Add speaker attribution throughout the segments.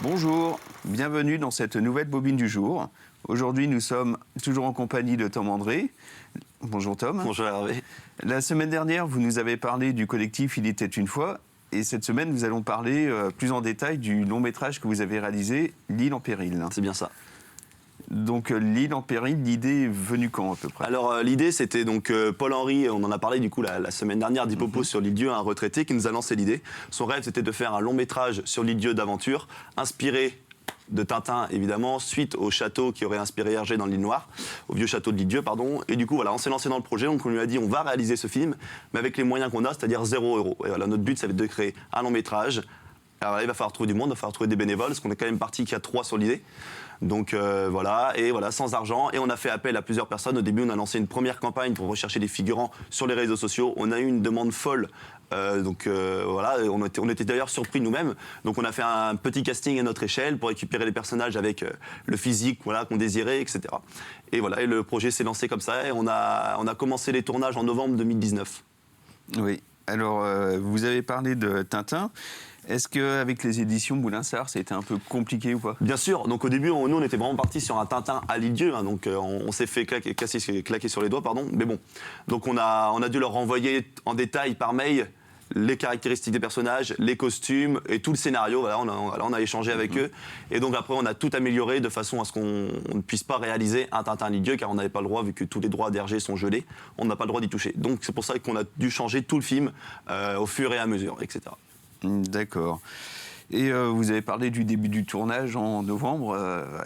Speaker 1: Bonjour, bienvenue dans cette nouvelle bobine du jour. Aujourd'hui, nous sommes toujours en compagnie de Tom André. Bonjour Tom.
Speaker 2: Bonjour Hervé.
Speaker 1: La semaine dernière, vous nous avez parlé du collectif Il était une fois. Et cette semaine, nous allons parler plus en détail du long métrage que vous avez réalisé, L'île en péril.
Speaker 2: C'est bien ça.
Speaker 1: Donc L'île en péril, l'idée est venue quand à peu près?
Speaker 2: Alors l'idée c'était donc Paul-Henri, on en a parlé du coup la semaine dernière d'Hippopo sur l'île-dieu, un retraité qui nous a lancé l'idée. Son rêve c'était de faire un long métrage sur l'île-dieu d'aventure, inspiré de Tintin évidemment, suite au château qui aurait inspiré Hergé dans l'île Noire, au vieux château de l'île-dieu pardon. Et du coup voilà, on s'est lancé dans le projet, donc on lui a dit on va réaliser ce film, mais avec les moyens qu'on a, c'est-à-dire 0 €. Et voilà, notre but ça va être de créer un long métrage. Alors là, il va falloir trouver du monde, il va falloir trouver des bénévoles, parce qu'on est quand même parti qu'il y a 3 sur l'idée. Donc voilà, et voilà, sans argent. Et on a fait appel à plusieurs personnes. Au début, on a lancé une première campagne pour rechercher des figurants sur les réseaux sociaux. On a eu une demande folle. Voilà, on était d'ailleurs surpris nous-mêmes. Donc on a fait un petit casting à notre échelle pour récupérer les personnages avec le physique voilà, qu'on désirait, etc. Et voilà, et le projet s'est lancé comme ça. Et on a commencé les tournages en novembre 2019.
Speaker 1: Oui, alors vous avez parlé de Tintin. Est-ce qu'avec les éditions Boulinsart, ça a été un peu compliqué ou pas?
Speaker 2: Bien sûr. Donc au début, nous, on était vraiment partis sur un Tintin à l'île-dieu. Hein, donc on s'est fait claquer sur les doigts, pardon. Mais bon. Donc on a dû leur renvoyer en détail par mail les caractéristiques des personnages, les costumes et tout le scénario. Voilà, on a échangé avec eux. Et donc après, on a tout amélioré de façon à ce qu'on ne puisse pas réaliser un Tintin à l'île-dieu, car on n'avait pas le droit, vu que tous les droits d'Hergé sont gelés, on n'a pas le droit d'y toucher. Donc c'est pour ça qu'on a dû changer tout le film au fur et à mesure, etc.
Speaker 1: D'accord. Et vous avez parlé du début du tournage en novembre.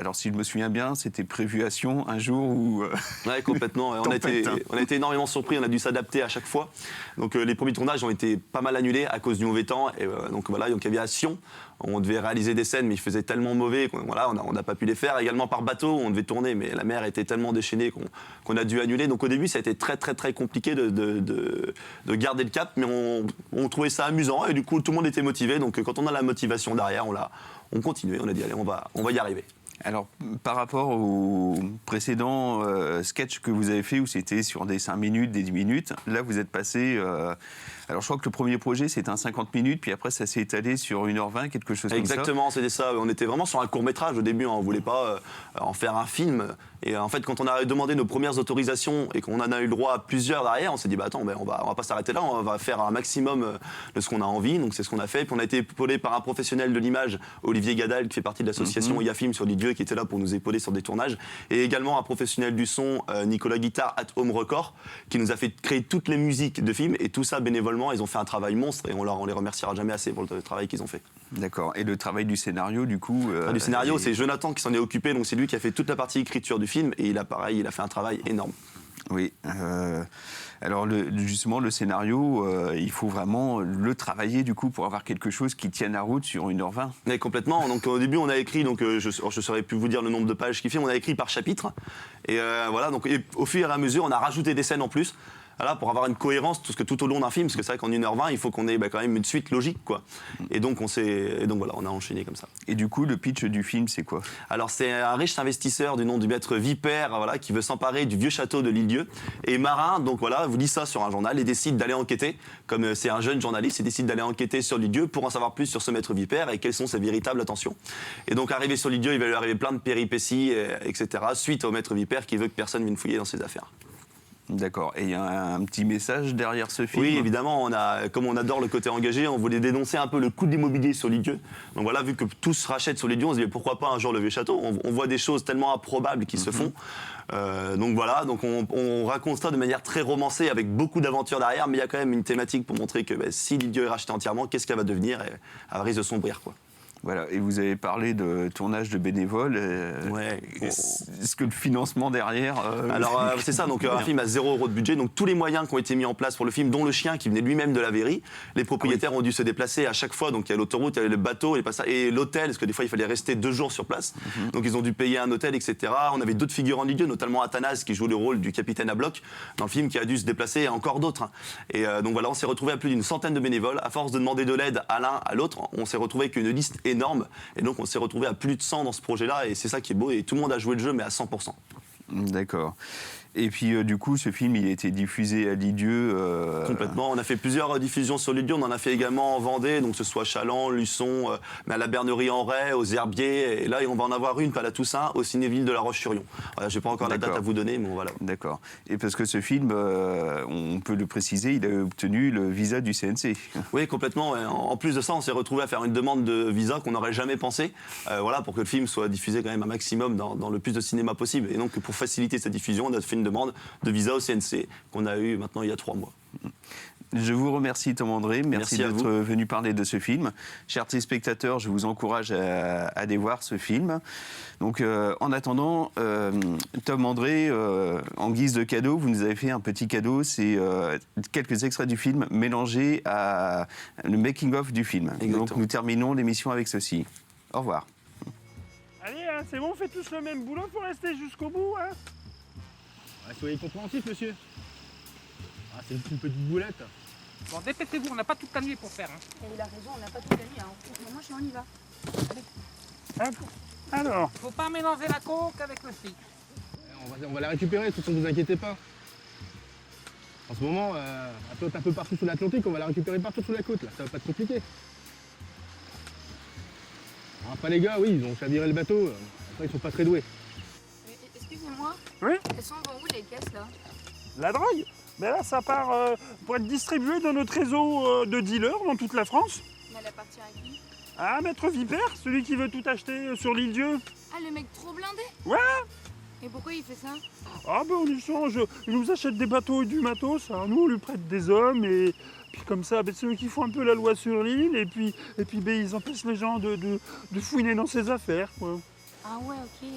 Speaker 1: Alors, si je me souviens bien, c'était prévu à Sion un jour où...
Speaker 2: Ouais, complètement. On a été énormément surpris. On a dû s'adapter à chaque fois. Donc, les premiers tournages ont été pas mal annulés à cause du mauvais temps. Et donc, voilà, donc, il y avait à Sion. On devait réaliser des scènes, mais il faisait tellement mauvais qu'on voilà, on n'a pas pu les faire. Également par bateau, on devait tourner, mais la mer était tellement déchaînée qu'on a dû annuler. Donc, au début, ça a été très, très, très compliqué de garder le cap. Mais on trouvait ça amusant. Et du coup, tout le monde était motivé. Donc, quand on a la motivation derrière, on continuait, on a dit allez, on va y arriver.
Speaker 1: Alors, par rapport au précédent sketch que vous avez fait, où c'était sur des 5 minutes, des 10 minutes, là, vous êtes passé... alors, je crois que le premier projet, c'était un 50 minutes, puis après, ça s'est étalé sur 1h20, quelque chose comme ça.
Speaker 2: Exactement, c'était ça. On était vraiment sur un court-métrage au début, hein. On ne voulait pas en faire un film. Et en fait, quand on a demandé nos premières autorisations et qu'on en a eu le droit à plusieurs derrière, on s'est dit, bah attends, on va pas s'arrêter là, on va faire un maximum de ce qu'on a envie. Donc c'est ce qu'on a fait. Puis on a été épaulé par un professionnel de l'image, Olivier Gadal, qui fait partie de l'association IAFIM sur l'île-dieu, qui était là pour nous épauler sur des tournages. Et également un professionnel du son, Nicolas Guittard, at Home Record, qui nous a fait créer toutes les musiques de films. Et tout ça bénévolement, ils ont fait un travail monstre et on les remerciera jamais assez pour le travail qu'ils ont fait.
Speaker 1: D'accord. Et le travail du scénario, du coup...
Speaker 2: du scénario, c'est Jonathan qui s'en est occupé, donc c'est lui qui a fait toute la partie écriture du film, et il a fait un travail énorme.
Speaker 1: Oui. Alors justement, le scénario, il faut vraiment le travailler du coup pour avoir quelque chose qui tienne la route sur 1h20.
Speaker 2: Mais complètement. Donc au début, on a écrit, donc je saurais plus vous dire le nombre de pages qu'il fait, on a écrit par chapitre. Et voilà, donc et au fur et à mesure, on a rajouté des scènes en plus. Voilà, pour avoir une cohérence tout au long d'un film, parce que c'est vrai qu'en 1h20, il faut qu'on ait quand même une suite logique, quoi. Et donc voilà, on a enchaîné comme ça.
Speaker 1: Et du coup, le pitch du film, c'est quoi?
Speaker 2: Alors c'est un riche investisseur du nom du maître Vipère, voilà, qui veut s'emparer du vieux château de l'île-dieu. Et Marin, donc voilà, vous lit ça sur un journal et décide d'aller enquêter. Comme c'est un jeune journaliste, il décide d'aller enquêter sur l'île-dieu pour en savoir plus sur ce maître Vipère et quelles sont ses véritables intentions. Et donc arrivé sur l'île-dieu, il va lui arriver plein de péripéties, etc. Suite au maître Vipère qui veut que personne vienne fouiller dans ses affaires.
Speaker 1: D'accord. Et il y a un petit message derrière ce film?
Speaker 2: Oui, évidemment. Comme on adore le côté engagé, on voulait dénoncer un peu le coût de l'immobilier sur l'île-dieu. Donc voilà, vu que tout se rachète sur l'île-dieu, on se dit pourquoi pas un jour le vieux château. On voit des choses tellement improbables qui se font. Donc voilà, donc on raconte ça de manière très romancée avec beaucoup d'aventures derrière, mais il y a quand même une thématique pour montrer que si l'île-dieu est racheté entièrement, qu'est-ce qu'elle va devenir? Elle risque de sombrir, quoi.
Speaker 1: Voilà, et vous avez parlé de tournage de bénévoles.
Speaker 2: Ouais.
Speaker 1: Est-ce que le financement derrière...
Speaker 2: Alors c'est ça, donc un film à 0 € de budget, donc tous les moyens qui ont été mis en place pour le film, dont le chien qui venait lui-même de la Véry, les propriétaires ont dû se déplacer à chaque fois, donc il y a l'autoroute, il y a le bateau, et l'hôtel, parce que des fois il fallait rester 2 jours sur place, donc ils ont dû payer un hôtel, etc. On avait d'autres figurants d'île-dieu, notamment Athanas qui joue le rôle du capitaine à bloc dans le film, qui a dû se déplacer, et encore d'autres. Et donc voilà, on s'est retrouvé à plus d'une centaine de bénévoles, à force de demander de l'aide à l'un, à l'autre, on s'est retrouvé avec une liste énorme. Et donc on s'est retrouvé à plus de 100 dans ce projet-là, et c'est ça qui est beau, et tout le monde a joué le jeu, mais à 100%.
Speaker 1: D'accord. Et puis du coup, ce film, il a été diffusé à Lisieux.
Speaker 2: Complètement. On a fait plusieurs diffusions sur Lisieux. On en a fait également en Vendée, donc que ce soit Chaland, Luçon, mais à la Bernerie en Ray, aux Herbiers. Et là, on va en avoir une, pas la Toussaint, au Cinéville de la Roche-sur-Yon. Voilà, je n'ai pas encore la date à vous donner, mais voilà.
Speaker 1: D'accord. Et parce que ce film, on peut le préciser, il a obtenu le visa du CNC.
Speaker 2: Oui, complètement. Et en plus de ça, on s'est retrouvé à faire une demande de visa qu'on n'aurait jamais pensé, voilà, pour que le film soit diffusé quand même un maximum dans le plus de cinéma possible. Et donc, pour faciliter sa diffusion, on a fait une demande de visa au CNC qu'on a eu maintenant il y a 3 mois.
Speaker 1: Je vous remercie Tom André, merci d'être venu parler de ce film. Chers téléspectateurs, je vous encourage à aller voir ce film. Donc en attendant, Tom André, en guise de cadeau, vous nous avez fait un petit cadeau, c'est quelques extraits du film mélangés à le making-of du film.
Speaker 2: Exactement.
Speaker 1: Donc nous terminons l'émission avec ceci. Au revoir.
Speaker 3: Allez, hein, c'est bon, on fait tous le même boulot pour rester jusqu'au bout. Hein.
Speaker 4: Soyez compréhensif, monsieur. Ah, c'est juste une petite boulette.
Speaker 5: Bon, dépêchez-vous, on n'a pas toute la nuit pour faire. Hein.
Speaker 6: Et il a raison, on n'a pas toute la nuit. Hein. Moi, je on y va.
Speaker 3: Hop. Alors,
Speaker 5: Faut pas mélanger la coke avec le fric.
Speaker 4: On va la récupérer, de toute façon, ne vous inquiétez pas. En ce moment, elle flotte un peu partout sur l'Atlantique, on va la récupérer partout sur la côte, là. Ça va pas être compliqué. Alors, après, les gars, oui, ils ont chaviré le bateau. Après, ils sont pas très doués.
Speaker 6: Excusez-moi.
Speaker 3: Oui.
Speaker 6: Elles sont dans où les caisses là?
Speaker 3: la drogue, ben là, ça part pour être distribué dans notre réseau de dealers dans toute la France.
Speaker 6: Mais elle appartient à qui?
Speaker 3: Ah, Maître Vipère, celui qui veut tout acheter sur l'île Dieu.
Speaker 6: Ah, le mec trop blindé?
Speaker 3: Ouais.
Speaker 6: Et pourquoi il fait ça?
Speaker 3: Ah ben on échange, il nous achète des bateaux et du matos, hein. Nous on lui prête des hommes et puis comme ça, ben, c'est eux qui font un peu la loi sur l'île et puis ben, ils empêchent les gens de fouiner dans ses affaires, quoi.
Speaker 6: Ah ouais, ok.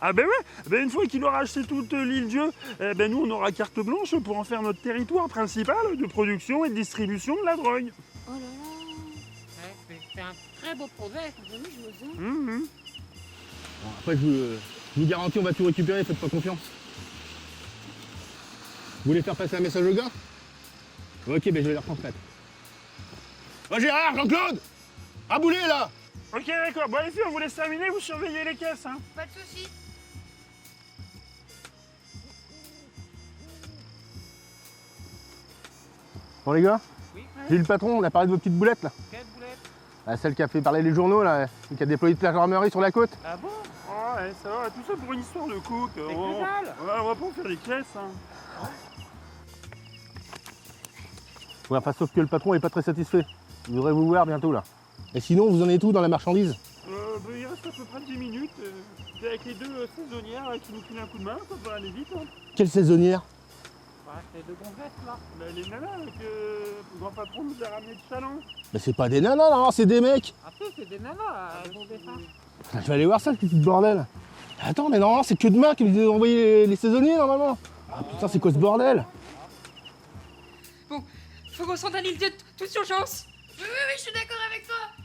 Speaker 3: Ah ben ouais, ben une fois qu'il aura acheté toute l'île Dieu, ben nous on aura carte blanche pour en faire notre territoire principal de production et de distribution de la drogue.
Speaker 6: Oh là là.
Speaker 5: Ouais, c'est un très beau projet.
Speaker 6: Oui, je veux ça.
Speaker 3: Mhm.
Speaker 4: Bon, après, je vous garantis, on va tout récupérer, faites pas confiance. Vous voulez faire passer un message au gars? Ok, ben je vais leur transmettre. Oh Gérard, Jean-Claude! Aboulé là!
Speaker 3: Ok d'accord, bon les filles on vous laisse terminer, vous surveillez les caisses. Hein.
Speaker 6: Pas de soucis.
Speaker 4: Bon les gars,
Speaker 5: Oui.
Speaker 4: j'ai eu le patron, on a parlé de vos petites boulettes là.
Speaker 5: Quelle boulette?
Speaker 4: Celle qui a fait parler les journaux là, celle qui a déployé toute la gendarmerie sur la côte.
Speaker 5: Ah bon?
Speaker 3: Oh ouais, ça va, tout ça pour une histoire de coke.
Speaker 5: C'est
Speaker 3: On
Speaker 5: que dalle.
Speaker 3: on va pas en faire des caisses. Hein.
Speaker 4: Ouais, enfin, sauf que le patron est pas très satisfait. Il voudrait vous voir bientôt là. Et sinon, vous en êtes où dans la marchandise?
Speaker 3: Ben, il reste à peu près 10 minutes. C'est avec les deux saisonnières qui nous filent un coup de main, ça va aller vite. Hein.
Speaker 4: Quelle saisonnière?
Speaker 5: Ouais, c'est deux gonzesses là.
Speaker 3: Ben, les nanas que le grand patron nous a ramené de Chaland.
Speaker 4: Mais c'est pas des nanas là, c'est des mecs.
Speaker 5: Ah si, c'est des nanas, elles ont des seins.
Speaker 4: Je vais aller voir ça, ce petit bordel. Attends, mais non, c'est que demain qu'ils nous ont envoyé les saisonniers normalement. Ah putain, c'est quoi ce bordel?
Speaker 6: Faut qu'on s'en à l'île de toute urgence. Oui, je suis d'accord avec toi.